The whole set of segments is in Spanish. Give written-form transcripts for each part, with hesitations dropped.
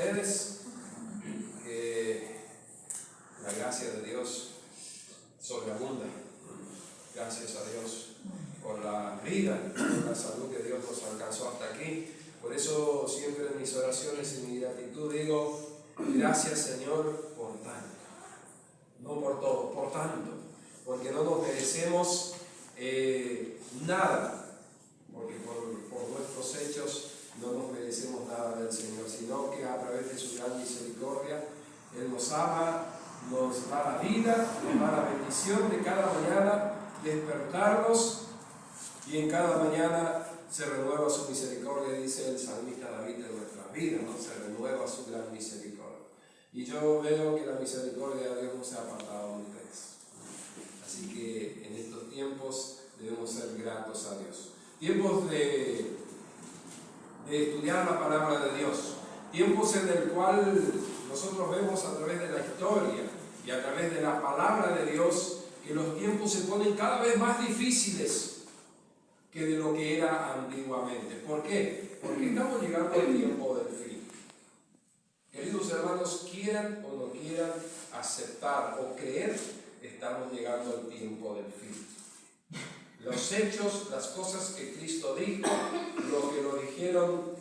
ustedes. Que la gracia de Dios sobreabunda. Gracias a Dios por la vida, por la salud que Dios nos alcanzó hasta aquí. Por eso siempre en mis oraciones y mi gratitud digo, gracias Señor por tanto. No por todo, por tanto. Porque no nos merecemos nada. Porque por nuestros hechos no nos merecemos nada del Señor, sino que a través de su gran misericordia Él nos ama, nos da la vida, nos da la bendición de cada mañana despertarnos, y en cada mañana se renueva su misericordia, dice el salmista David, de nuestras vidas, ¿no? Se renueva su gran misericordia. Y yo veo que la misericordia de Dios no se ha apartado de ustedes. Así que en estos tiempos debemos ser gratos a Dios. Tiempos de estudiar la palabra de Dios. Tiempos en el cual nosotros vemos a través de la historia y a través de la palabra de Dios que los tiempos se ponen cada vez más difíciles que de lo que era antiguamente. ¿Por qué? Porque estamos llegando al tiempo del fin. Queridos hermanos, quieran o no quieran aceptar o creer, estamos llegando al tiempo del fin. Los hechos, las cosas que Cristo dijo, lo que lo dijeron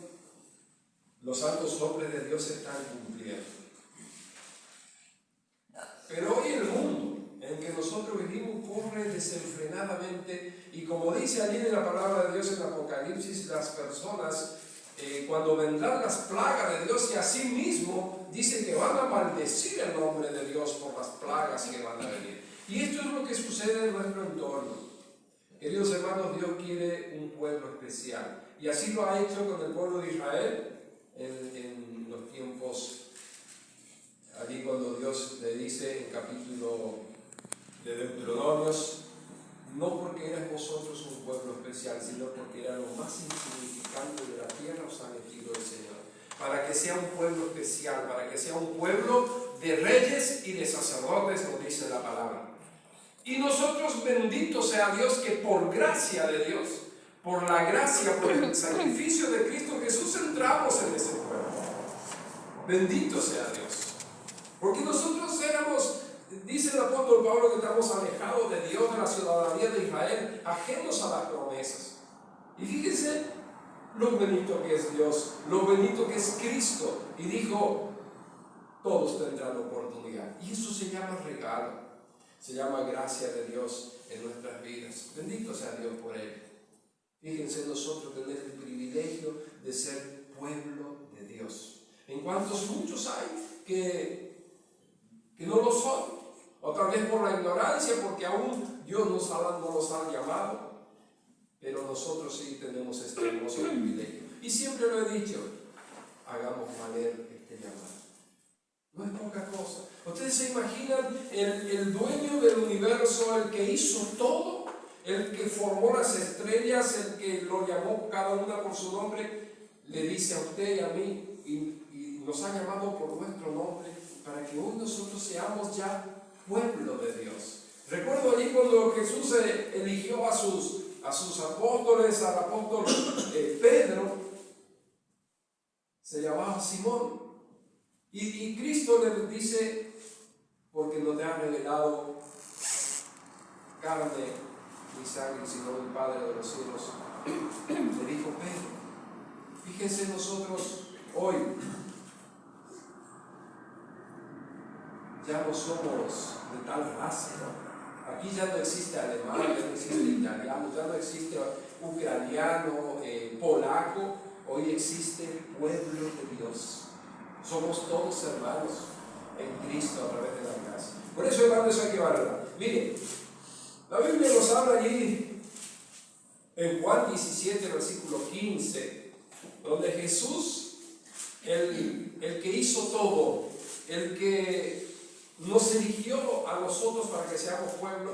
los santos hombres de Dios, se están cumpliendo. Pero hoy el mundo en que nosotros vivimos corre desenfrenadamente, y como dice allí en la palabra de Dios en Apocalipsis, las personas cuando vendrán las plagas de Dios, y así mismo dice que van a maldecir el nombre de Dios por las plagas que van a venir. Y esto es lo que sucede en nuestro entorno. Queridos hermanos, Dios quiere un pueblo especial, y así lo ha hecho con el pueblo de Israel en los tiempos, allí cuando Dios le dice en capítulo de Deuteronomios, no porque erais vosotros un pueblo especial, sino porque era lo más insignificante de la tierra, os ha elegido el Señor, para que sea un pueblo especial, para que sea un pueblo de reyes y de sacerdotes, nos dice la palabra. Y nosotros, bendito sea Dios, que por gracia de Dios, por la gracia, por el sacrificio de Cristo Jesús, entramos en ese pueblo. Bendito sea Dios. Porque nosotros éramos, dice el apóstol Pablo, que estamos alejados de Dios, de la ciudadanía de Israel, ajenos a las promesas. Y fíjense lo bonito que es Dios, lo bonito que es Cristo. Y dijo, todos tendrán oportunidad. Y eso se llama regalo, se llama gracia de Dios en nuestras vidas. Bendito sea Dios por él. Fíjense nosotros tener el privilegio de ser pueblo de Dios. En cuantos muchos hay que no lo son, o tal vez por la ignorancia, porque aún Dios no los ha llamado, pero nosotros sí tenemos este hermoso privilegio. Y siempre lo he dicho, hagamos valer este llamado. No es poca cosa. Ustedes se imaginan el dueño del universo, el que hizo todo, el que formó las estrellas, el que lo llamó cada una por su nombre, le dice a usted y a mí, y nos ha llamado por nuestro nombre, para que hoy nosotros seamos ya pueblo de Dios. Recuerdo allí cuando Jesús eligió a sus apóstoles, al apóstol Pedro, se llamaba Simón, y Cristo le dice, porque no te ha revelado carne ni sangre, sino el Padre de los cielos, le dijo Pedro. Fíjense nosotros hoy, ya no somos de tal raza, ¿no? Aquí ya no existe alemán, ya no existe italiano, ya no existe ucraniano, polaco. Hoy existe pueblo de Dios. Somos todos hermanos en Cristo a través de la gracia. Por eso, hermanos, eso hay que valorar. Miren, la Biblia nos habla allí en Juan 17, versículo 15, donde Jesús, el que hizo todo, el que nos eligió a nosotros para que seamos pueblo,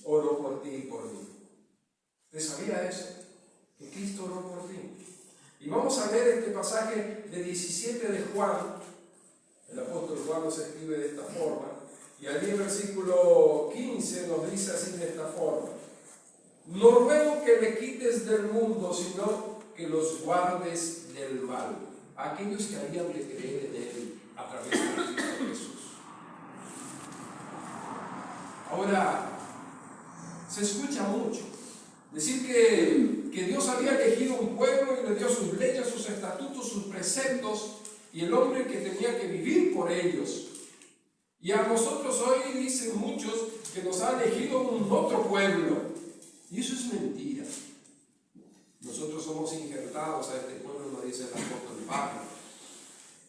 oró por ti y por mí. ¿Te sabía eso? Que Cristo oró por ti. Y vamos a leer este pasaje de 17 de Juan. El apóstol Juan nos escribe de esta forma. Y allí en versículo 15 nos dice así de esta forma: no ruego que le quites del mundo, sino que los guardes del mal. a aquellos que habían de creer en Él a través de Cristo Jesús. Ahora, se escucha mucho decir que Dios había elegido un pueblo y le dio sus leyes, sus estatutos, sus preceptos, y el hombre que tenía que vivir por ellos. Y a nosotros hoy dicen muchos que nos ha elegido un otro pueblo, y eso es mentira. Nosotros somos injertados a este pueblo, nos dice el apóstol Pablo,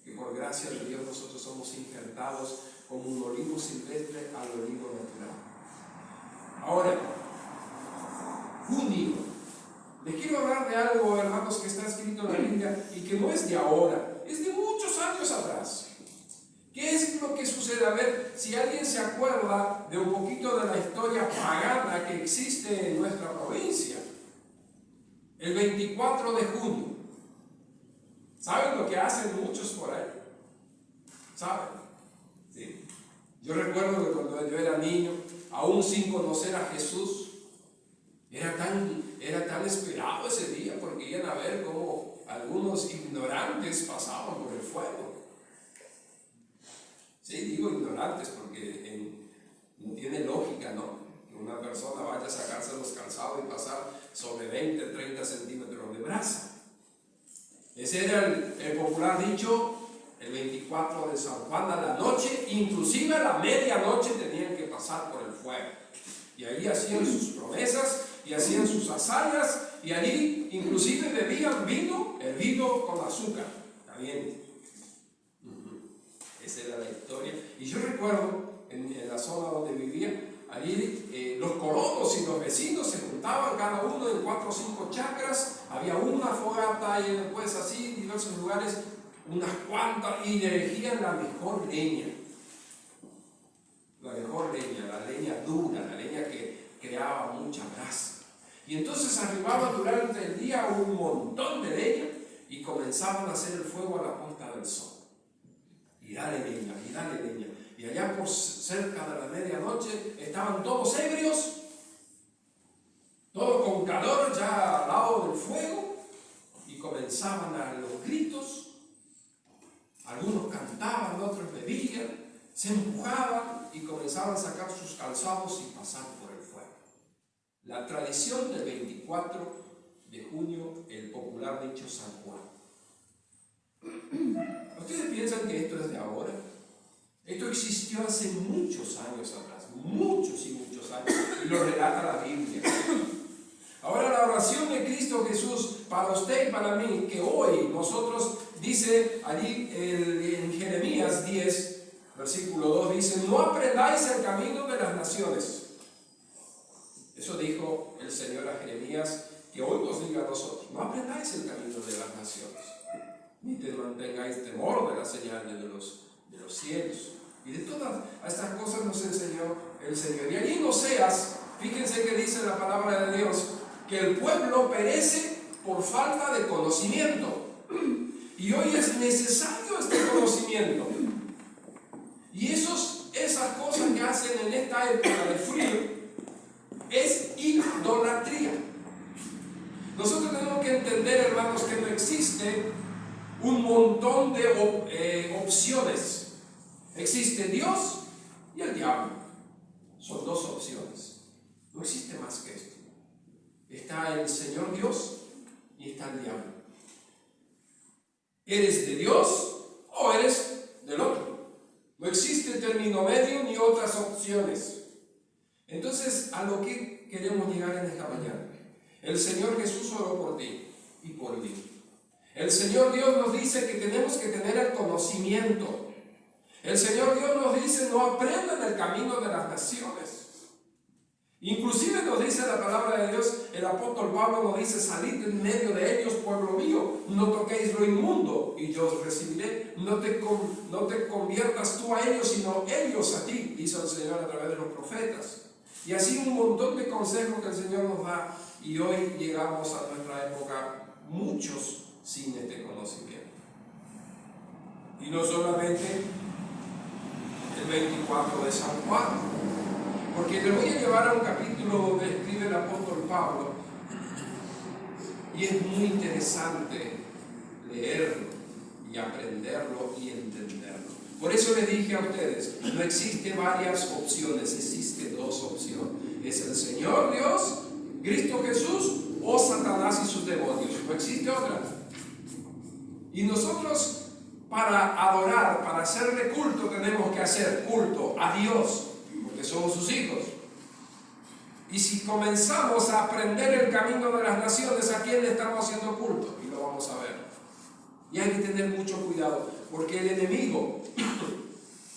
que por gracia de Dios nosotros somos injertados como un olivo silvestre al olivo natural. Ahora, junio. Les quiero hablar de algo, hermanos, que está escrito en la Biblia y que no es de ahora, es de muchos años atrás. ¿Qué es lo que sucede? A ver, si alguien se acuerda de un poquito de la historia pagana que existe en nuestra provincia. El 24 de junio. ¿Saben lo que hacen muchos por ahí? ¿Saben? Sí. Yo recuerdo que cuando yo era niño, aún sin conocer a Jesús, era tan esperado ese día porque iban a ver cómo algunos ignorantes pasaban por el fuego. Sí, digo ignorantes porque no tiene lógica, ¿no? Que una persona vaya a sacarse los calzados y pasar sobre 20, 30 centímetros de brasa. Ese era el popular dicho, el 24 de San Juan a la noche, inclusive a la medianoche tenían que pasar por el fuego. Y ahí hacían sus promesas y hacían sus hazañas, y allí inclusive bebían vino hervido con azúcar caliente. Esa era la historia. Y yo recuerdo en la zona donde vivía, allí los colonos y los vecinos se juntaban cada uno en 4 o 5 chacras, había una fogata y después así en diversos lugares unas cuantas, y elegían la mejor leña. La mejor leña, la leña dura, la leña que creaba mucha brasa. Y entonces arribaban durante el día un montón de leña y comenzaban a hacer el fuego a la puesta del sol. Y dale leña, y dale leña. Y allá por cerca de la medianoche estaban todos ebrios, todos con calor ya al lado del fuego, y comenzaban a los gritos. Algunos cantaban, otros bebían, se empujaban y comenzaban a sacar sus calzados y pasar por el fuego. La tradición del 24 de junio, el popular dicho San Juan. ¿Ustedes piensan que esto es de ahora? Esto existió hace muchos años atrás, muchos y muchos años, y lo relata la Biblia. Ahora la oración de Cristo Jesús para usted y para mí, que hoy nosotros, dice allí en Jeremías 10, versículo 2, dice: no aprendáis el camino de las naciones. Eso dijo el Señor a Jeremías, que hoy nos diga a nosotros: no aprendáis el camino de las naciones, ni te mantengáis temor de las señales de los cielos. Y de todas estas cosas nos enseñó el Señor. Y allí en Oseas, fíjense que dice la palabra de Dios, que el pueblo perece por falta de conocimiento. Y hoy es necesario este conocimiento. Y esas cosas que hacen en esta época de frío es idolatría. Nosotros tenemos que entender, hermanos, que no existe un montón de opciones. Existe Dios y el diablo. Son 2 opciones. No existe más que esto. Está el Señor Dios y está el diablo. ¿Eres de Dios o eres del otro? No existe término medio ni otras opciones. Entonces, a lo que queremos llegar en esta mañana. El Señor Jesús oró por ti y por mí. El Señor Dios nos dice que tenemos que tener el conocimiento. El Señor Dios nos dice: no aprendan el camino de las naciones. Inclusive nos dice la palabra de Dios, el apóstol Pablo nos dice: salid en medio de ellos, pueblo mío, no toquéis lo inmundo y yo os recibiré. No te conviertas tú a ellos, sino ellos a ti, dice el Señor a través de los profetas. Y así un montón de consejos que el Señor nos da, y hoy llegamos a nuestra época muchos sin este conocimiento. Y no solamente el 24 de San Juan, porque le voy a llevar a un capítulo donde escribe el apóstol Pablo, y es muy interesante leerlo y aprenderlo y entenderlo. Por eso les dije a ustedes, no existe varias opciones, existe dos opciones. Es el Señor Dios, Cristo Jesús, o Satanás y sus demonios. No existe otra. Y nosotros, para adorar, para hacerle culto, tenemos que hacer culto a Dios, porque somos sus hijos. Y si comenzamos a aprender el camino de las naciones, ¿a quién le estamos haciendo culto? Y lo vamos a ver. Y hay que tener mucho cuidado, porque el enemigo,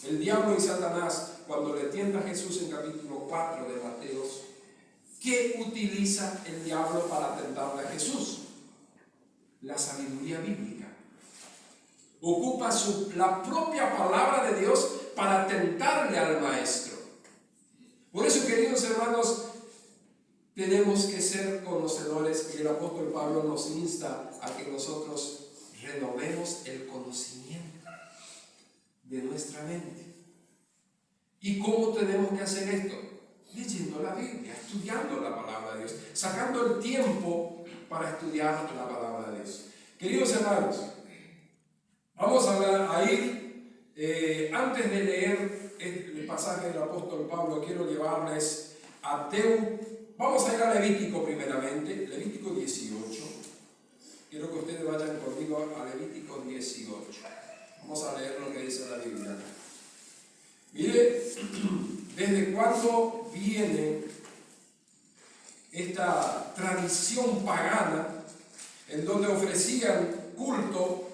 el diablo y Satanás, cuando le tienta a Jesús en capítulo 4 de Mateo, ¿qué utiliza el diablo para tentarle a Jesús? La sabiduría bíblica. Ocupa la propia palabra de Dios para tentarle al maestro. Por eso, queridos hermanos, tenemos que ser conocedores, y el apóstol Pablo nos insta a que nosotros renovemos el conocimiento de nuestra mente. ¿Y cómo tenemos que hacer esto? Leyendo la Biblia, estudiando la palabra de Dios, sacando el tiempo para estudiar la palabra de Dios. Queridos hermanos, vamos a ir, antes de leer el pasaje del apóstol Pablo, quiero llevarles a vamos a ir a Levítico primeramente, Levítico 18. Quiero que ustedes vayan conmigo a Levítico 18. Vamos a leer lo que dice la Biblia. Mire, ¿desde cuándo viene esta tradición pagana en donde ofrecían culto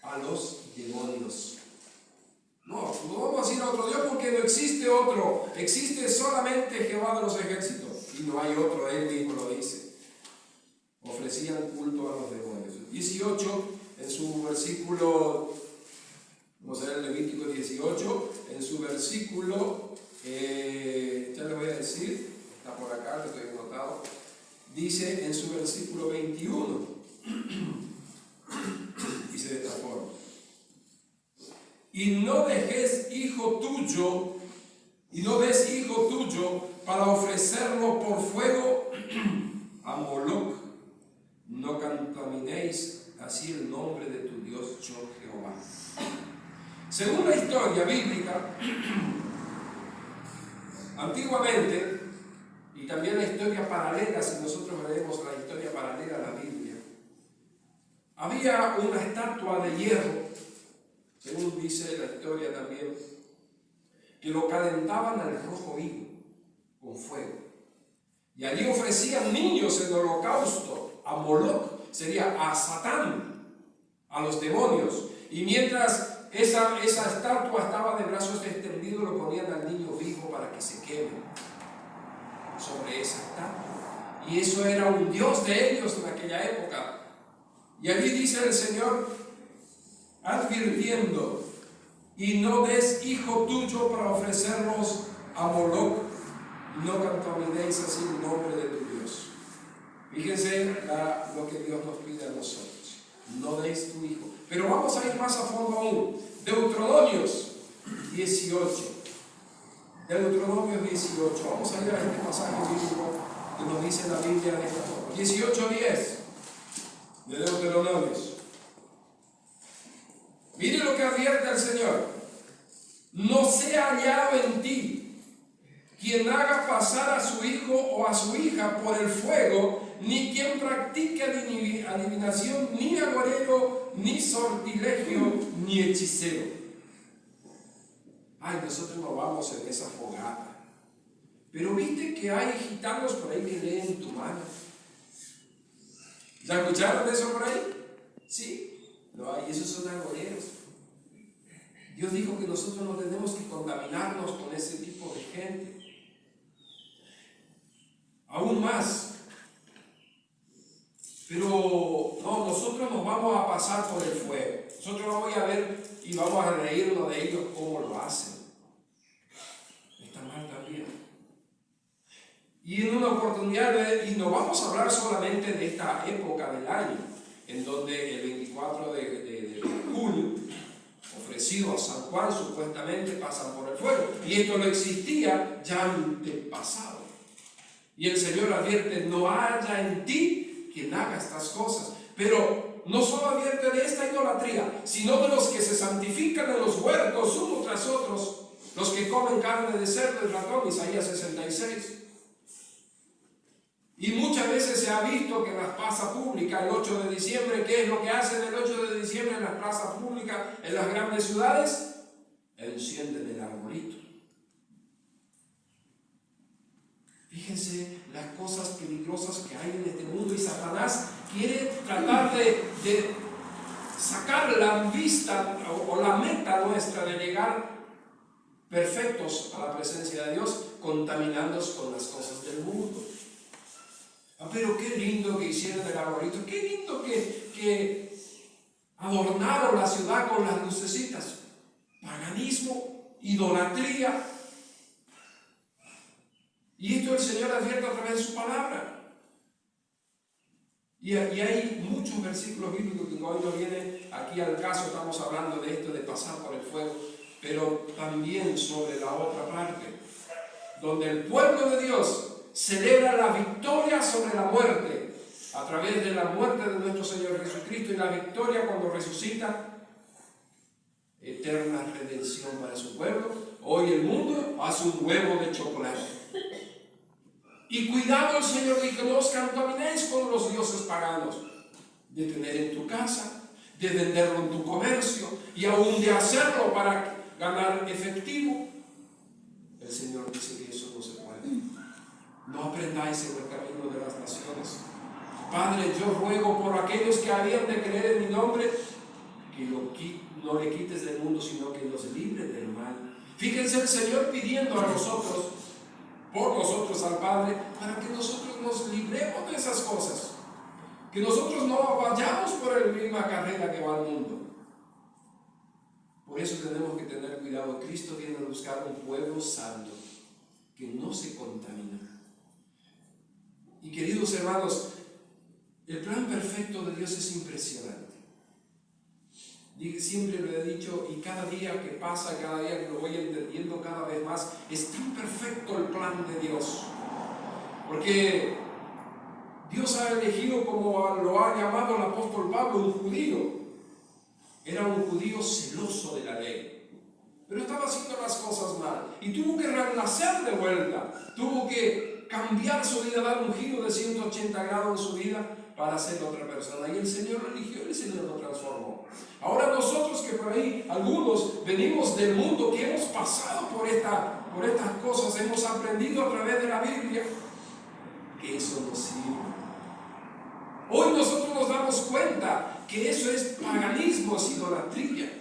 a los demonios? No vamos a decir a otro Dios porque no existe otro. Existe solamente Jehová de los ejércitos. Y no hay otro, él mismo lo dice. Ofrecían culto a los demonios. 18, en su versículo, vamos a ver Levítico 18, en su versículo, ya le voy a decir, está por acá, lo estoy anotado, dice en su versículo 21, dice de esta forma: y no des hijo tuyo para ofrecerlo por fuego a Moloc. No contaminéis así el nombre de tu Dios, yo Jehová. Según la historia bíblica, antiguamente, y también la historia paralela, si nosotros leemos la historia paralela a la Biblia, había una estatua de hierro, según dice la historia también, que lo calentaban al rojo vivo con fuego. Y allí ofrecían niños en holocausto a Moloc, sería a Satán, a los demonios. Y mientras esa estatua estaba de brazos extendidos, lo ponían al niño vivo para que se queme sobre esa estatua. Y eso era un dios de ellos en aquella época. Y allí dice el Señor, advirtiendo: y no des hijo tuyo para ofrecerlos a Moloc, no contaminéis así el nombre de tu Dios. Fíjense lo que Dios nos pide a nosotros: no deis tu hijo. Pero vamos a ir más a fondo aún. Deuteronomios 18. Deuteronomios 18. Vamos a ir a este pasaje bíblico que nos dice la Biblia de esta forma. 18:10 de Deuteronomios. Mire lo que advierte el Señor: no sea hallado en ti quien haga pasar a su hijo o a su hija por el fuego, ni quien practique adivinación, ni agorero, ni sortilegio, ni hechicero. Ay, nosotros no vamos en esa fogata. Pero viste que hay gitanos por ahí que leen tu mano. ¿Ya escucharon de eso por ahí? Sí. No hay, esos son agoreros. Dios dijo que nosotros no tenemos que contaminarnos con ese tipo de gente. Aún más. Pero no, nosotros nos vamos a pasar por el fuego. Nosotros vamos a ver y vamos a reírnos de ellos cómo lo hacen. Está mal también. Y en una oportunidad, y no vamos a hablar solamente de esta época del año, en donde el 24 de junio, ofrecido a San Juan, supuestamente pasan por el fuego. Y esto no existía ya antepasado. Y el Señor advierte: no haya en ti quien haga estas cosas. Pero no solo advierte de esta idolatría, sino de los que se santifican en los huertos unos tras otros, los que comen carne de cerdo y ratón, Isaías 66. Y muchas veces se ha visto que en las plazas públicas, el 8 de diciembre, ¿qué es lo que hacen el 8 de diciembre en las plazas públicas, en las grandes ciudades? Encienden el arbolito. Fíjense las cosas peligrosas que hay en este mundo, y Satanás quiere tratar de sacar la vista o la meta nuestra de llegar perfectos a la presencia de Dios, contaminándonos con las cosas del mundo. Pero qué lindo que hicieron el arbolito, qué lindo que adornaron la ciudad con las lucecitas. Paganismo, idolatría. Y esto el Señor advierte a través de su palabra. Y hay muchos versículos bíblicos que hoy no vienen aquí al caso, estamos hablando de esto de pasar por el fuego, pero también sobre la otra parte, donde el pueblo de Dios celebra la victoria sobre la muerte a través de la muerte de nuestro Señor Jesucristo, y la victoria cuando resucita, eterna redención para su pueblo. Hoy el mundo hace un huevo de chocolate. Y cuidado, el Señor dice: no os contaminéis con los dioses paganos, de tener en tu casa, de venderlo en tu comercio y aún de hacerlo para ganar efectivo. El Señor dice que eso no se puede. No aprendáis en el camino de las naciones. Padre, yo ruego por aquellos que habían de creer en mi nombre, que no le quites del mundo, sino que los libres del mal. Fíjense el Señor pidiendo a nosotros, por nosotros al Padre, para que nosotros nos libremos de esas cosas, que nosotros no vayamos por la misma carrera que va al mundo. Por eso tenemos que tener cuidado. Cristo viene a buscar un pueblo santo, que no se contamina. Y queridos hermanos, el plan perfecto de Dios es impresionante. Siempre lo he dicho, y cada día que pasa, cada día que lo voy entendiendo cada vez más, es tan perfecto el plan de Dios. Porque Dios ha elegido, como lo ha llamado el apóstol Pablo, un judío. Era un judío celoso de la ley, pero estaba haciendo las cosas mal y tuvo que renacer de vuelta, tuvo que cambiar su vida, dar un giro de 180 grados en su vida para ser otra persona. Y el Señor lo eligió y el Señor lo transformó. Ahora nosotros, que por ahí algunos venimos del mundo, que hemos pasado por estas cosas, hemos aprendido a través de la Biblia que eso no sirve. Hoy nosotros nos damos cuenta que eso es paganismo, es idolatría.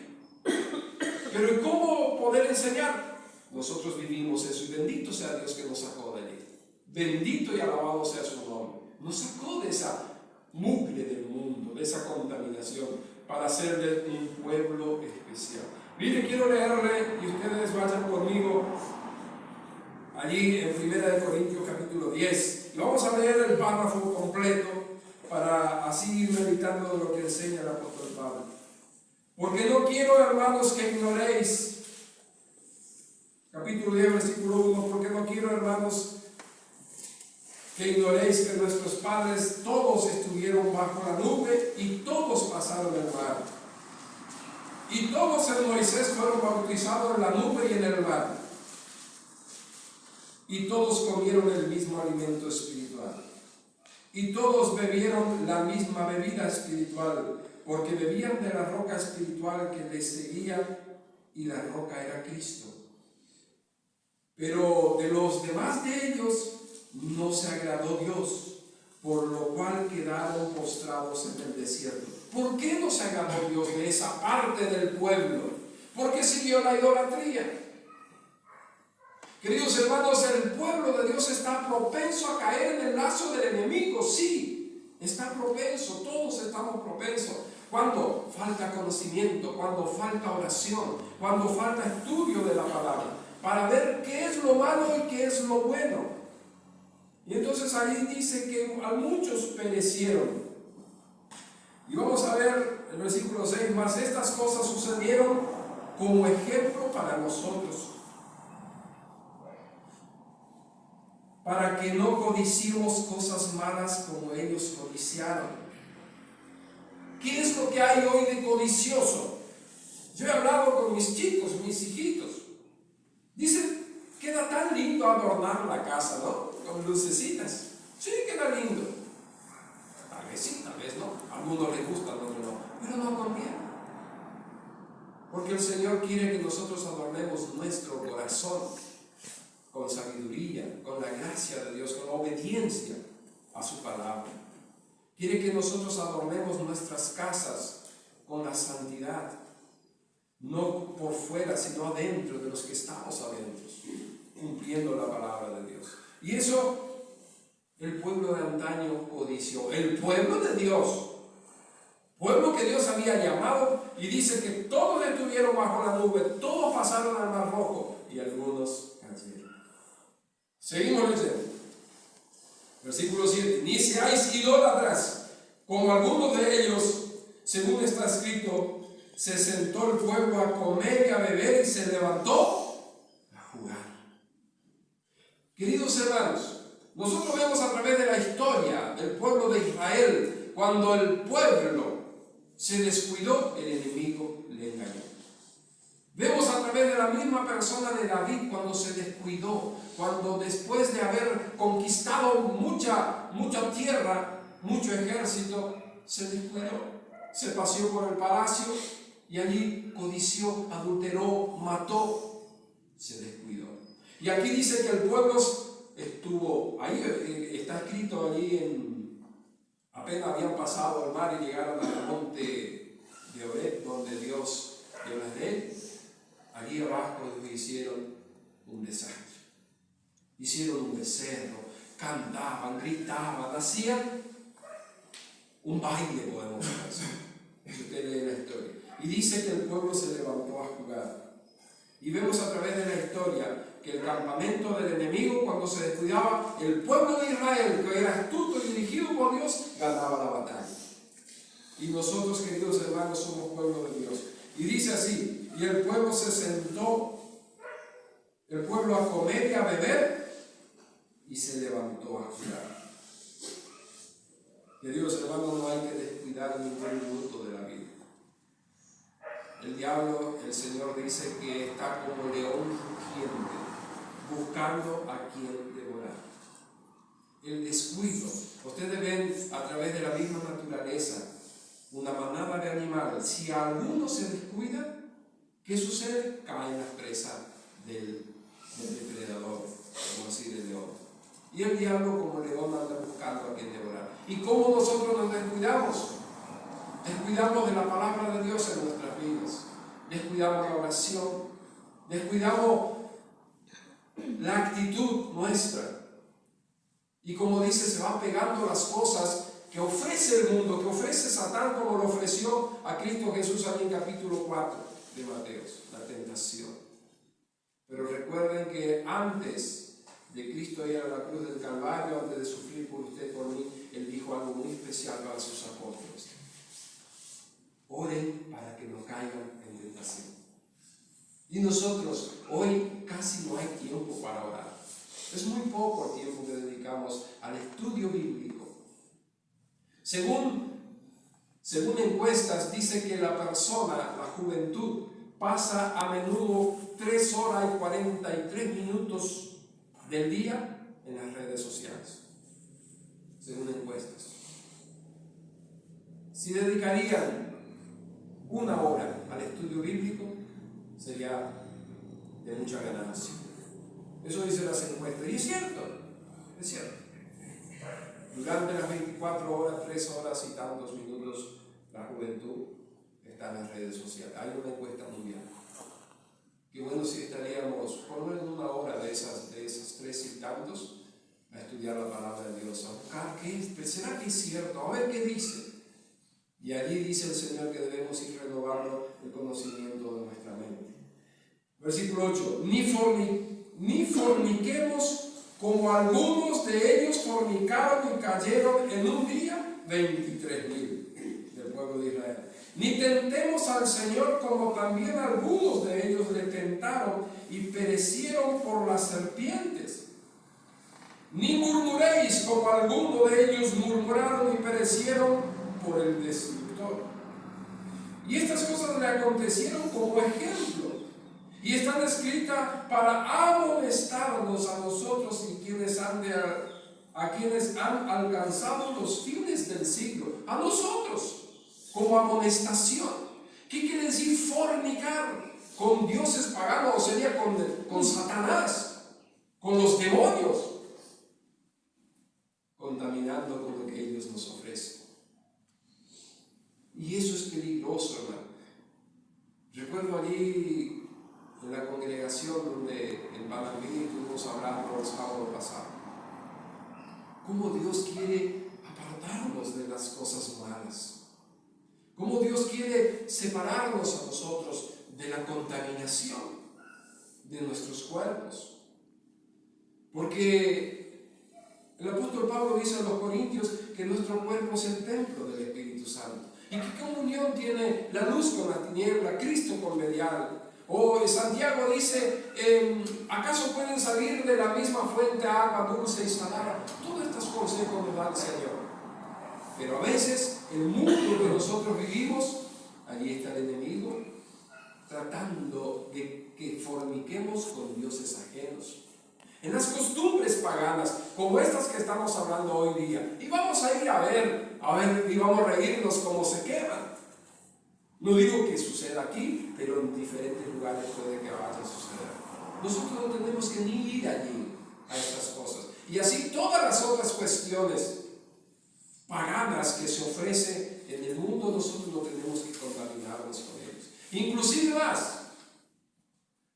Pero ¿cómo poder enseñar? Nosotros vivimos eso, y bendito sea Dios que nos sacó de ahí. Bendito y alabado sea su nombre. Nos sacó de esa mugre del mundo, de esa contaminación, para hacerle un pueblo especial. Mire, quiero leerle, y ustedes vayan conmigo allí en 1 Corintios capítulo 10. Y vamos a leer el párrafo completo para así ir meditando de lo que enseña el apóstol Pablo. Porque no quiero, hermanos, que ignoréis, capítulo 10, versículo 1, porque no quiero, hermanos, que ignoréis que nuestros padres todos estuvieron bajo la nube y todos pasaron el mar. Y todos en Moisés fueron bautizados en la nube y en el mar. Y todos comieron el mismo alimento espiritual. Y todos bebieron la misma bebida espiritual, porque bebían de la roca espiritual que les seguía, y la roca era Cristo. Pero de los demás de ellos no se agradó Dios, por lo cual quedaron postrados en el desierto. ¿Por qué no se agradó Dios de esa parte del pueblo? Porque siguió la idolatría. Queridos hermanos, el pueblo de Dios está propenso a caer en el lazo del enemigo. Sí, está propenso, todos estamos propensos. Cuando falta conocimiento, cuando falta oración, cuando falta estudio de la palabra, para ver qué es lo malo y qué es lo bueno. Y entonces ahí dice que a muchos perecieron. Y vamos a ver el versículo 6, más estas cosas sucedieron como ejemplo para nosotros, para que no codiciemos cosas malas como ellos codiciaron. ¿Qué es lo que hay hoy de codicioso? Yo he hablado con mis chicos, mis hijitos. Dicen, queda tan lindo adornar la casa, ¿no? Con lucecitas. Sí, queda lindo. Tal vez sí, tal vez no. A algunos les gusta, a otros no. Pero no conviene. Porque el Señor quiere que nosotros adornemos nuestro corazón con sabiduría, con la gracia de Dios, con obediencia a su palabra. Quiere que nosotros adornemos nuestras casas con la santidad, no por fuera, sino adentro de los que estamos adentro, cumpliendo la palabra de Dios. Y eso el pueblo de antaño codició, el pueblo de Dios, pueblo que Dios había llamado, y dice que todos estuvieron bajo la nube, todos pasaron al Mar Rojo y algunos cayeron. Seguimos leyendo. Versículo 7. Ni seáis idólatras, como algunos de ellos, según está escrito, se sentó el pueblo a comer y a beber y se levantó a jugar. Queridos hermanos, nosotros vemos a través de la historia del pueblo de Israel, cuando el pueblo se descuidó, el enemigo le engañó. Vemos a través de la misma persona de David cuando se descuidó, cuando después de haber conquistado mucha tierra, mucho ejército, se descuidó, se paseó por el palacio y allí codició, adulteró, mató, se descuidó. Y aquí dice que el pueblo estuvo, ahí está escrito allí apenas habían pasado el mar y llegaron al monte de Horeb, donde Dios dio las leyes. Allí abajo hicieron un desastre. Hicieron un becerro, cantaban, gritaban, hacían un baile, podemos decir. Si usted lee la historia. Y dice que el pueblo se levantó a jugar. Y vemos a través de la historia que el campamento del enemigo, cuando se descuidaba, el pueblo de Israel, que era astuto y dirigido por Dios, ganaba la batalla. Y nosotros, queridos hermanos, somos pueblo de Dios. Y dice así, y el pueblo se sentó, el pueblo a comer y a beber, y se levantó a jugar. Queridos hermanos, no hay que descuidar ningún minuto de la vida. El diablo, el Señor dice que está como león rugiente, buscando a quien devorar. El descuido. Ustedes ven a través de la misma naturaleza una manada de animales. Si alguno se descuida, ¿qué sucede? Cae en la presa del depredador, como así de león. Y el diablo como león anda buscando a quien devorar. ¿Y cómo nosotros nos descuidamos? Descuidamos de la palabra de Dios en nuestras vidas. Descuidamos la oración. Descuidamos la actitud nuestra. Y como dice, se van pegando las cosas que ofrece el mundo, que ofrece Satán, como lo ofreció a Cristo Jesús allí en capítulo 4 de Mateos, la tentación. Pero recuerden que antes de Cristo ir a la cruz del Calvario, antes de sufrir por usted, por mí, Él dijo algo muy especial para sus apóstoles: oren para que no caigan en tentación. Y nosotros hoy casi no hay tiempo para orar. Es muy poco el tiempo que dedicamos al estudio bíblico. Según encuestas, dice que la persona, la juventud, pasa a menudo 3 horas y 43 minutos del día en las redes sociales, según encuestas. Si dedicarían 1 hora al estudio bíblico, sería de mucha ganancia. Eso dicen las encuestas, y es cierto, es cierto. Durante las 24 horas, 3 horas y tantos minutos, la juventud está en las redes sociales. Hay una encuesta mundial. Qué bueno si estaríamos por lo menos 1 hora de esas 3 y tantos a estudiar la palabra de Dios, a buscar qué es, ¿será que es cierto? A ver qué dice. Y allí dice el Señor que debemos ir renovando el conocimiento de nuestra mente. Versículo 8. Ni forniquemos como algunos de ellos fornicaron y cayeron en un día 23,000 del pueblo de Israel. Ni tentemos al Señor como también algunos de ellos le tentaron y perecieron por las serpientes. Ni murmuréis como algunos de ellos murmuraron y perecieron por el destructor. Y estas cosas le acontecieron como ejemplo. Y están escritas para amonestarnos a nosotros y a quienes han alcanzado los fines del siglo. A nosotros, como amonestación. ¿Qué quiere decir fornicar? Con dioses paganos, o sería con Satanás, con los demonios, contaminando con lo que ellos nos ofrecen. Y eso es peligroso, hermano. Recuerdo allí en la congregación donde en Panamí estuvimos hablando el sábado pasado, cómo Dios quiere apartarnos de las cosas malas, cómo Dios quiere separarnos a nosotros de la contaminación de nuestros cuerpos. Porque el apóstol Pablo dice a los corintios que nuestro cuerpo es el templo del Espíritu Santo. ¿Y qué comunión tiene la luz con la tiniebla, Cristo con Belial? O Santiago dice, ¿acaso pueden salir de la misma fuente agua dulce y salada? Todos estos consejos nos da el Señor. Pero a veces el mundo que nosotros vivimos, allí está el enemigo, tratando de que forniquemos con dioses ajenos. En las costumbres paganas, como estas que estamos hablando hoy día. Y vamos a ir a ver, y vamos a reírnos cómo se quedan. No digo que suceda aquí, pero en diferentes lugares puede que vaya a suceder. Nosotros no tenemos que ni ir allí a estas cosas. Y así todas las otras cuestiones paganas que se ofrecen en el mundo, nosotros no tenemos que contaminarnos con ellos. Inclusive más.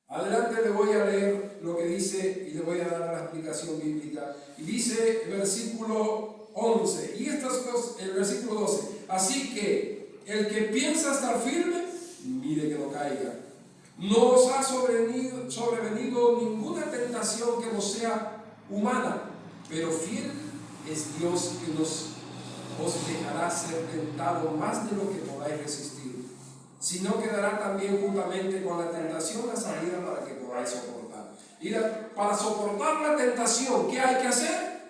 Adelante le voy a leer lo que dice y le voy a dar la explicación bíblica. Y dice el versículo 11, y estas cosas, el versículo 12. Así que el que piensa estar firme, mire que no caiga. No os ha sobrevenido ninguna tentación que no sea humana, pero fiel es Dios que os dejará ser tentado más de lo que podáis resistir, sino que dará también juntamente con la tentación la salida para que podáis soportar. Y para soportar la tentación, ¿qué hay que hacer?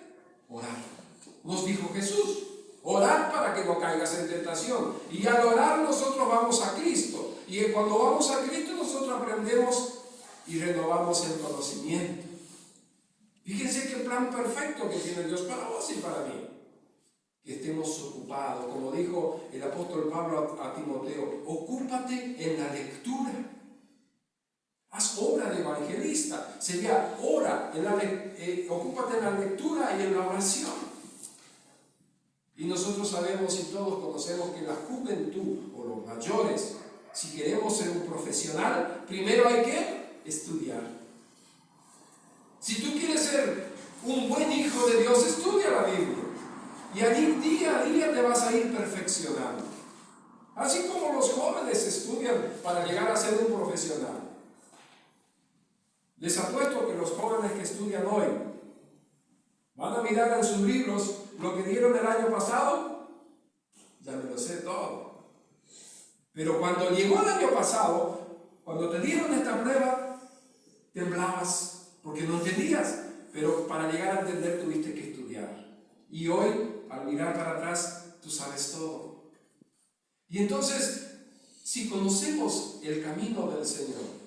Orar. Nos dijo Jesús. Orar para que no caigas en tentación. Y al orar nosotros vamos a Cristo. Y cuando vamos a Cristo nosotros aprendemos y renovamos el conocimiento. Fíjense qué plan perfecto que tiene Dios para vos y para mí. Que estemos ocupados. Como dijo el apóstol Pablo a Timoteo, ocúpate en la lectura. Haz obra de evangelista. Sería ocúpate en la lectura y en la oración. Y nosotros sabemos y todos conocemos que la juventud o los mayores, si queremos ser un profesional, primero hay que estudiar. Si tú quieres ser un buen hijo de Dios, estudia la Biblia. Y allí día a día te vas a ir perfeccionando. Así como los jóvenes estudian para llegar a ser un profesional. Les apuesto que los jóvenes que estudian hoy van a mirar en sus libros lo que dieron el año pasado. Ya me lo sé todo. Pero cuando llegó el año pasado, cuando te dieron esta prueba, temblabas porque no entendías. Pero para llegar a entender tuviste que estudiar. Y hoy, al mirar para atrás, tú sabes todo. Y entonces, si conocemos el camino del Señor,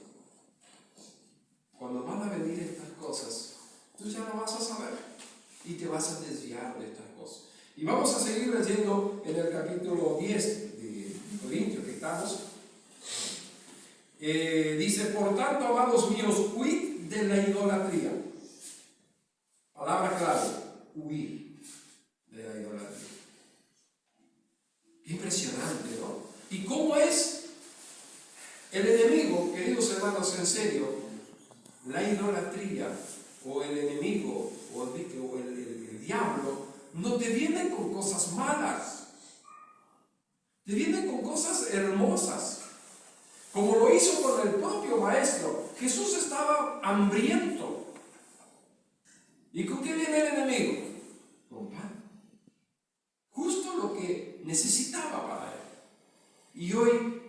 cuando van a venir estas cosas, tú ya lo vas a saber. Y te vas a desviar de estas cosas. Y vamos a seguir leyendo en el capítulo 10 de Corintios que estamos. Dice, por tanto, amados míos, huid de la idolatría. Palabra clave, huir de la idolatría. Qué impresionante, ¿no? ¿Y cómo es el enemigo, queridos hermanos, en serio? La idolatría o el enemigo o el diablo no te vienen con cosas malas, te vienen con cosas hermosas, como lo hizo con el propio maestro. Jesús estaba hambriento. ¿Y con qué viene el enemigo? Con pan. Justo lo que necesitaba para él. Y hoy,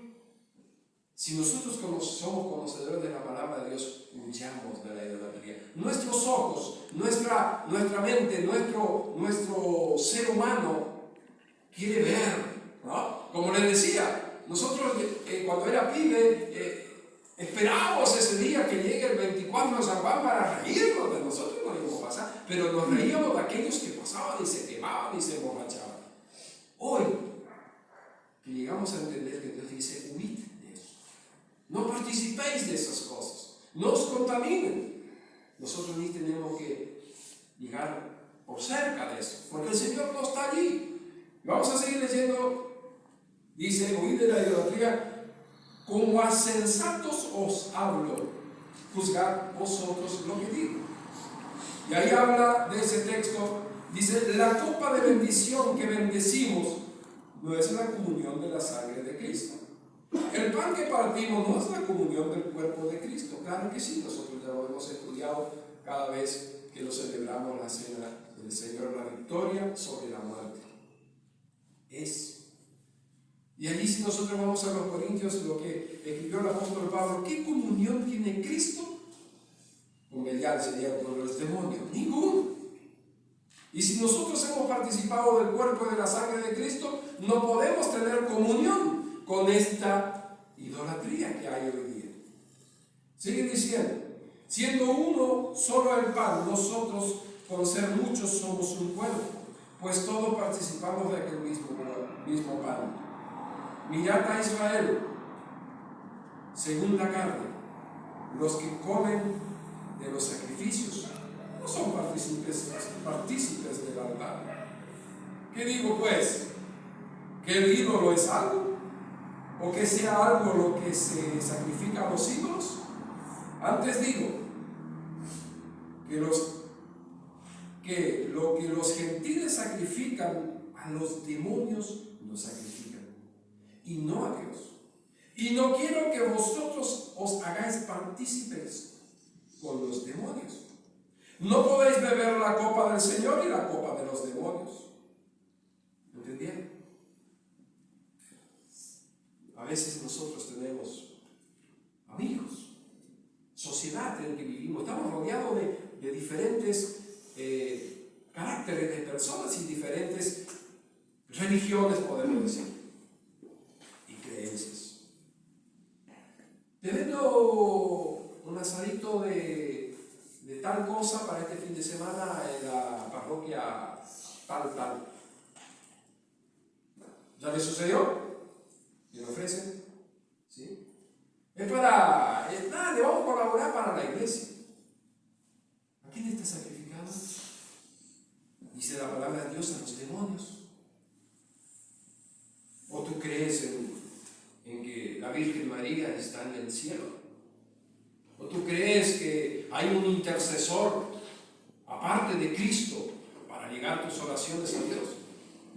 si nosotros somos conocedores de la palabra de Dios, huyamos de la idolatría. Nuestros ojos, nuestra mente, nuestro ser humano quiere ver, ¿no? Como les decía, Nosotros cuando era pibe esperábamos ese día que llegue el 24 de San Juan para reírnos de nosotros, no íbamos a pasar, pero nos reíamos de aquellos que pasaban y se quemaban y se emborrachaban. Hoy, que llegamos a entender que Dios dice, huid de eso. No participéis de esas cosas, no os contaminen. Nosotros ni tenemos que llegar por cerca de eso, porque el Señor no está allí. Vamos a seguir leyendo, dice, huid de la idolatría. Como a sensatos os hablo, juzgad vosotros lo que digo. Y ahí habla de ese texto, dice, la copa de bendición que bendecimos no es la comunión de la sangre de Cristo. El pan que partimos no es la comunión del cuerpo de Cristo. Claro que sí, nosotros ya lo hemos estudiado cada vez que lo celebramos la cena del Señor, la victoria sobre la muerte. Y allí si nosotros vamos a los Corintios, lo que escribió el apóstol Pablo, ¿qué comunión tiene Cristo con Belial, sería con los demonios? Ninguno. Y si nosotros hemos participado del cuerpo y de la sangre de Cristo, no podemos tener comunión con esta idolatría que hay hoy día. Sigue diciendo, siendo uno solo el pan, nosotros con ser muchos somos un cuerpo, pues todos participamos de aquel mismo pan. Mirad a Israel, según la carne, los que comen de los sacrificios no son partícipes del altar. ¿Qué digo pues? ¿Que el ídolo es algo? ¿O que sea algo lo que se sacrifica a los ídolos? Antes digo que lo que los gentiles sacrifican a los demonios lo sacrifican, y no a Dios. Y no quiero que vosotros os hagáis partícipes con los demonios. No podéis beber la copa del Señor y la copa de los demonios. ¿Entendieron? A veces nosotros tenemos amigos, sociedad en la que vivimos, estamos rodeados de diferentes caracteres de personas y diferentes religiones, podemos decir. Te vendo un asadito de tal cosa para este fin de semana en la parroquia tal. ¿Ya le sucedió? ¿Y le ofrecen? ¿Sí? Es para, le vamos a colaborar para la iglesia. ¿A quién está sacrificando? Dice la palabra de Dios a los demonios. ¿O tú crees en que la Virgen María está en el cielo? ¿O tú crees que hay un intercesor aparte de Cristo para llegar tus oraciones a Dios?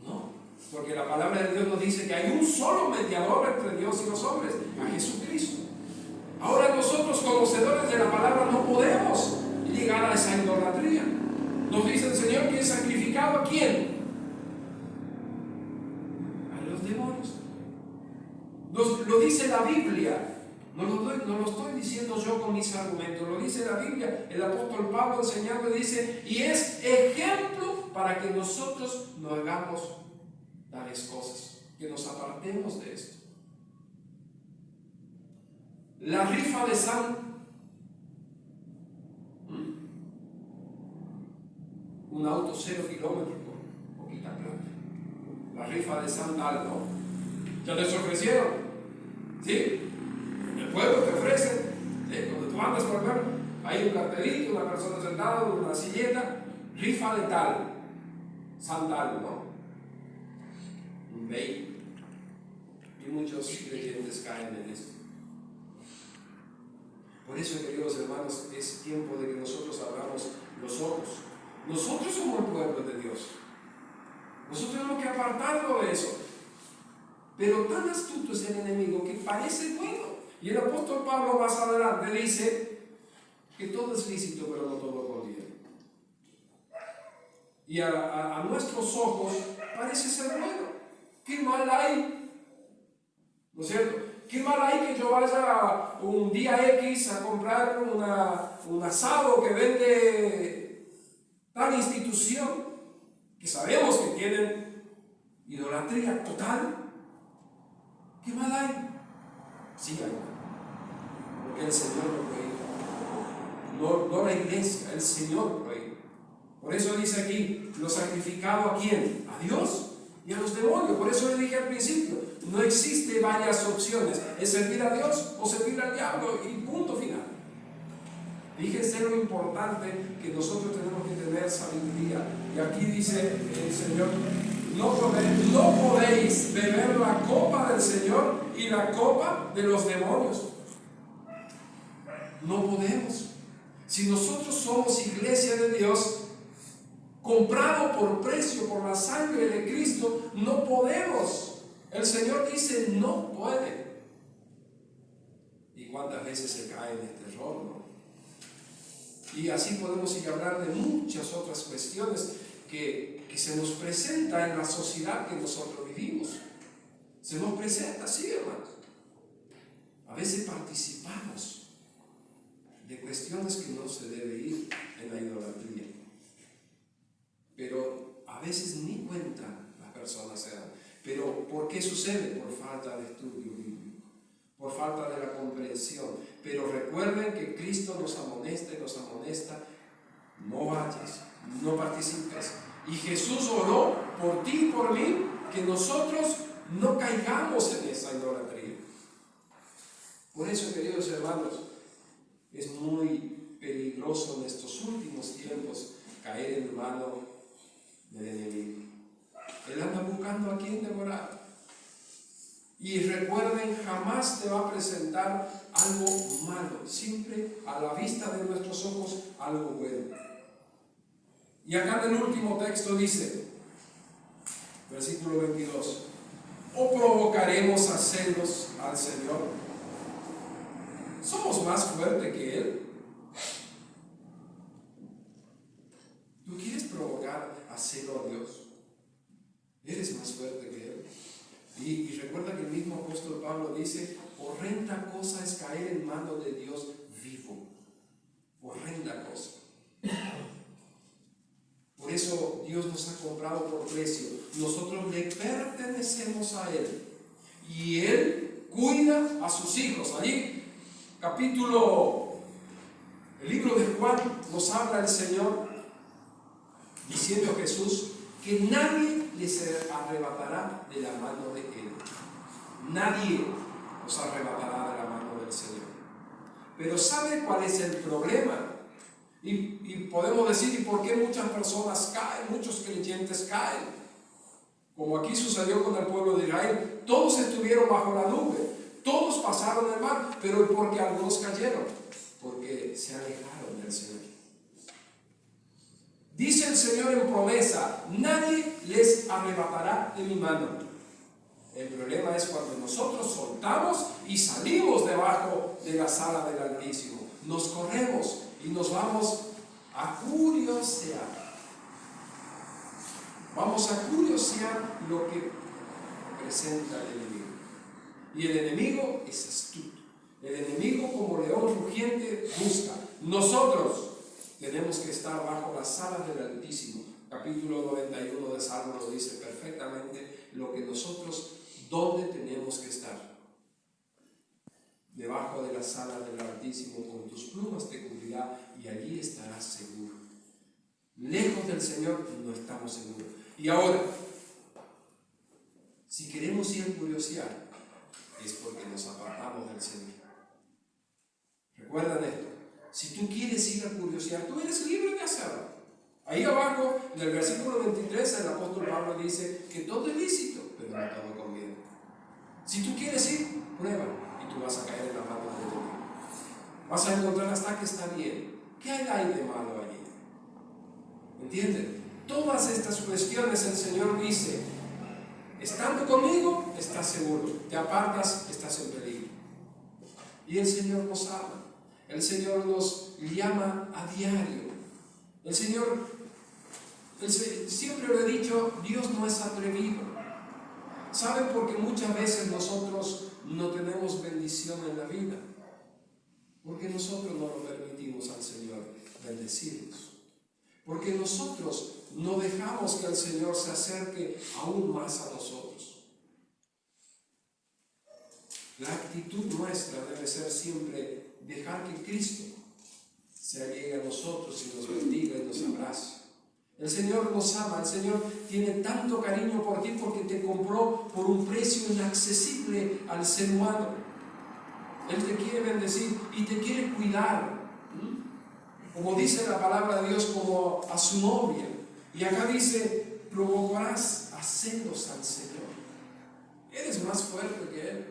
No, porque la palabra de Dios nos dice que hay un solo mediador entre Dios y los hombres, a Jesucristo. Ahora nosotros, conocedores de la palabra, no podemos llegar a esa idolatría. Nos dice el Señor que es sacrificado ¿a quién? A los demonios. Lo dice la Biblia, no lo estoy diciendo yo con mis argumentos, lo dice la Biblia. El apóstol Pablo enseñando dice, y es ejemplo para que nosotros no hagamos tales cosas, que nos apartemos de esto. La rifa de un auto 0 kilómetros por poquita plata. La rifa de San tal, ¿no? ¿Ya les ofrecieron? ¿Sí? El pueblo te ofrece, ¿sí? Cuando tú andas por ver, hay un cartelito, una persona sentada, una silleta, rifa de tal, San tal, ¿no? Un bait. Y muchos creyentes caen en esto. Por eso, queridos hermanos, es tiempo de que nosotros abramos los ojos. Nosotros somos el pueblo de Dios. Nosotros tenemos que apartarlo de eso. Pero tan astuto es el enemigo que parece bueno. Y el apóstol Pablo más adelante dice que todo es lícito, pero no todo conviene. Y a nuestros ojos parece ser bueno. ¿Qué mal hay? ¿No es cierto? ¿Qué mal hay que yo vaya un día X a comprar un asado que vende tal institución que sabemos que tienen idolatría total? ¿Qué mal hay? Sí hay mal. Porque el Señor lo prohíbe. No la iglesia, el Señor lo prohíbe. Por eso dice aquí, lo sacrificado ¿a quién? A Dios y a los demonios. Por eso le dije al principio, no existe varias opciones. Es servir a Dios o servir al diablo y punto final. Fíjense lo importante que nosotros tenemos que tener sabiduría. Y aquí dice el Señor, no podéis beber la copa del Señor y la copa de los demonios. No podemos. Si nosotros somos iglesia de Dios, comprado por precio por la sangre de Cristo, no podemos. El Señor dice no puede. ¿Y cuántas veces se cae en este error, no? Y así podemos ir a hablar de muchas otras cuestiones que se nos presenta en la sociedad que nosotros vivimos. Se nos presenta, sí, hermanos. A veces participamos de cuestiones que no se debe ir en la idolatría. Pero a veces ni cuenta las personas se dan. Pero ¿por qué sucede? Por falta de estudio bíblico, por falta de la comprensión. Pero recuerden que Cristo nos amonesta y nos amonesta: no vayas, no participes. Y Jesús oró por ti y por mí, que nosotros no caigamos en esa idolatría. Por eso, queridos hermanos, es muy peligroso en estos últimos tiempos caer en mano del enemigo. Él anda buscando a quien devorar. Y recuerden, jamás te va a presentar algo malo, siempre a la vista de nuestros ojos algo bueno. Y acá en el último texto dice, versículo 22, ¿o provocaremos a celos al Señor? ¿Somos más fuertes que Él? ¿Tú quieres provocar a celo a Dios? ¿Eres más fuerte que Él? Y recuerda que el mismo apóstol Pablo dice, horrenda cosa es caer en manos de Dios vivo. Horrenda cosa. Por eso Dios nos ha comprado por precio. Nosotros le pertenecemos a Él. Y Él cuida a sus hijos. Allí, el libro de Juan, nos habla el Señor, diciendo Jesús, que nadie les arrebatará de la mano de Él. Nadie nos arrebatará de la mano del Señor. Pero ¿sabe cuál es el problema? Y podemos decir, ¿y por qué muchas personas caen? Muchos creyentes caen. Como aquí sucedió con el pueblo de Israel. Todos estuvieron bajo la nube. Todos pasaron el mar. Pero ¿por qué algunos cayeron? Porque se alejaron del Señor. Dice el Señor en promesa, nadie les arrebatará de mi mano. El problema es cuando nosotros soltamos y salimos debajo de la sala del Altísimo. Nos corremos y nos vamos a curiosear. Vamos a curiosear lo que presenta el enemigo. Y el enemigo es astuto. El enemigo, como león rugiente, busca. Nosotros tenemos que estar bajo las alas del Altísimo. Capítulo 91 de Salmo lo dice perfectamente, lo que nosotros, ¿dónde tenemos que estar? Debajo de las alas del Altísimo, con tus plumas te cubrirá y allí estarás seguro. Lejos del Señor no estamos seguros. Y ahora, si queremos ir a curiosear, es porque nos apartamos del Señor. Recuerden esto. Si tú quieres ir a curiosear, tú eres libre de hacerlo. Ahí abajo, en el versículo 23, el apóstol Pablo dice que todo es lícito, pero no todo conviene. Si tú quieres ir, prueba y tú vas a caer en la mano de Dios. Vas a encontrar hasta que está bien. ¿Qué hay de malo allí? ¿Entienden? Todas estas cuestiones el Señor dice, estando conmigo, estás seguro. Te apartas, estás en peligro. Y el Señor nos ama. El Señor nos llama a diario. El Señor, siempre lo he dicho, Dios no es atrevido. ¿Saben por qué muchas veces nosotros no tenemos bendición en la vida? Porque nosotros no lo permitimos al Señor bendecirnos. Porque nosotros no dejamos que el Señor se acerque aún más a nosotros. La actitud nuestra debe ser siempre dejar que Cristo se allegue a nosotros y nos bendiga y nos abrace. El Señor nos ama, el Señor tiene tanto cariño por ti porque te compró por un precio inaccesible al ser humano. Él te quiere bendecir y te quiere cuidar. Como dice la palabra de Dios, como a su novia. Y acá dice, provocarás a celos al Señor. Eres más fuerte que Él.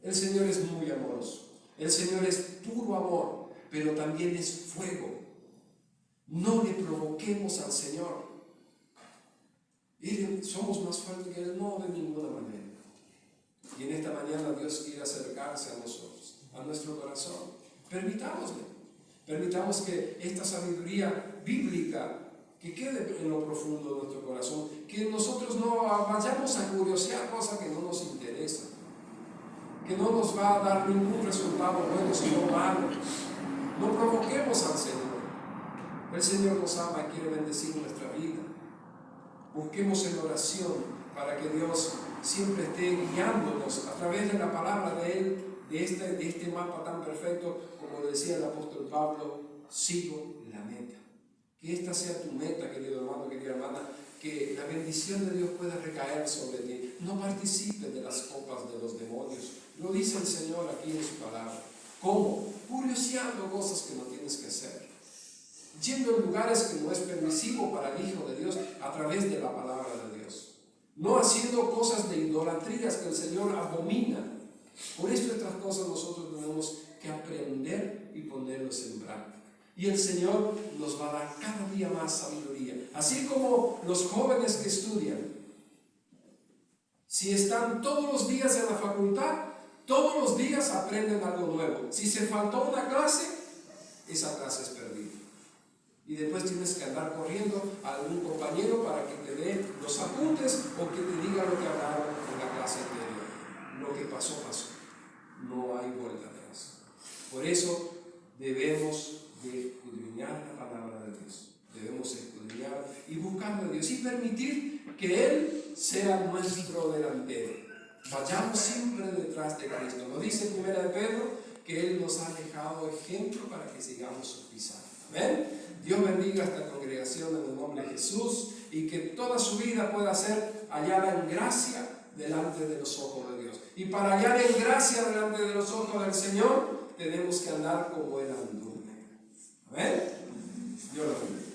El Señor es muy amoroso. El Señor es puro amor, pero también es fuego. No le provoquemos al Señor. ¿Somos más fuertes que Él? No, de ninguna manera. Y en esta mañana Dios quiere acercarse a nosotros, a nuestro corazón. Permitamos que esta sabiduría bíblica que quede en lo profundo de nuestro corazón, que nosotros no vayamos a curiosear cosas que no nos interesan, que no nos va a dar ningún resultado bueno sino malo. No provoquemos al Señor. El Señor nos ama y quiere bendecir nuestra vida. Busquemos en oración para que Dios siempre esté guiándonos a través de la palabra de Él, de este mapa tan perfecto, como decía el apóstol Pablo, sigo la meta. Que esta sea tu meta, querido hermano, querida hermana, que la bendición de Dios pueda recaer sobre ti. No participes de las copas de los demonios. Lo dice el Señor aquí en su palabra. ¿Cómo? Curioseando cosas que no tienes que hacer. Yendo en lugares que no es permisivo para el Hijo de Dios a través de la palabra de Dios. No haciendo cosas de idolatrías que el Señor abomina. Por eso estas cosas nosotros tenemos que aprender y ponerlos en práctica. Y el Señor nos va a dar cada día más sabiduría. Así como los jóvenes que estudian. Si están todos los días en la facultad, todos los días aprenden algo nuevo. Si se faltó una clase, esa clase es perdida. Y después tienes que andar corriendo a algún compañero para que te dé los apuntes o que te diga lo que hablaron en la clase anterior. Lo que pasó, pasó. No hay vuelta atrás. Por eso debemos de escudriñar la palabra de Dios. Debemos escudriñar y buscar a Dios y permitir que Él sea nuestro delantero. Vayamos siempre detrás de Cristo. Lo dice en 1 de Pedro que Él nos ha dejado ejemplo para que sigamos sus pisadas. Amén. Dios bendiga a esta congregación en el nombre de Jesús y que toda su vida pueda ser hallada en gracia delante de los ojos de Dios. Y para hallar en gracia delante de los ojos del Señor, tenemos que andar como Él anduvo. Amén. Dios lo bendiga.